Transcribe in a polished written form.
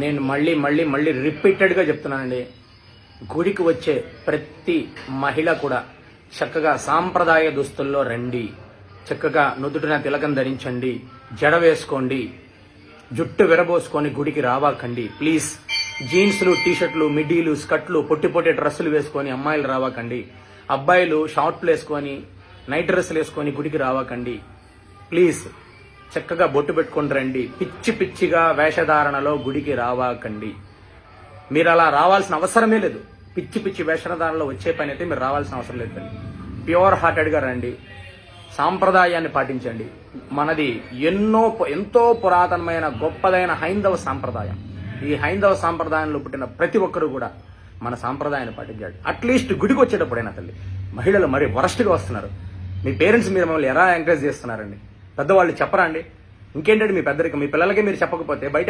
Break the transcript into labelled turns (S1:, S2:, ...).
S1: నేను మళ్ళీ మళ్ళీ మళ్ళీ రిపీటెడ్గా చెప్తున్నానండి, గుడికి వచ్చే ప్రతి మహిళ కూడా చక్కగా సాంప్రదాయ దుస్తుల్లో రండి, చక్కగా నుదుటిన తిలకం ధరించండి, జడ వేసుకోండి, జుట్టు విరబోసుకొని గుడికి రావాకండి. ప్లీజ్ జీన్స్లు, టీషర్ట్లు, మిడ్డీలు, స్కర్ట్లు, పొట్టి పొట్టి డ్రెస్సులు వేసుకొని అమ్మాయిలు రావాకండి. అబ్బాయిలు షార్ట్లు వేసుకొని నైట్ డ్రెస్సులు వేసుకొని గుడికి రావాకండి. ప్లీజ్ చక్కగా బొట్టు పెట్టుకొని రండి. పిచ్చి పిచ్చిగా వేషధారణలో గుడికి రావాకండి. మీరు అలా రావాల్సిన అవసరమే లేదు. పిచ్చి పిచ్చి వేషధారణలో వచ్చే పని అయితే మీరు రావాల్సిన అవసరం లేదండి. ప్యూర్ హార్టెడ్గా రండి, సాంప్రదాయాన్ని పాటించండి. మనది ఎంతో పురాతనమైన గొప్పదైన హైందవ సాంప్రదాయం. ఈ హైందవ సాంప్రదాయంలో పుట్టిన ప్రతి ఒక్కరూ కూడా మన సాంప్రదాయాన్ని పాటించాలి. అట్లీస్ట్ గుడికి వచ్చేటప్పుడైనా తల్లి, మహిళలు మరి వరస్ట్గా వస్తున్నారు. మీ పేరెంట్స్ మీరు మమ్మల్ని ఎలా ఎంకరేజ్ చేస్తున్నారండి? పెద్దవాళ్ళు చెప్పరా అండి? ఇంకేంటంటే మీ పెద్దరికి మీ పిల్లలకి మీరు చెప్పకపోతే బయట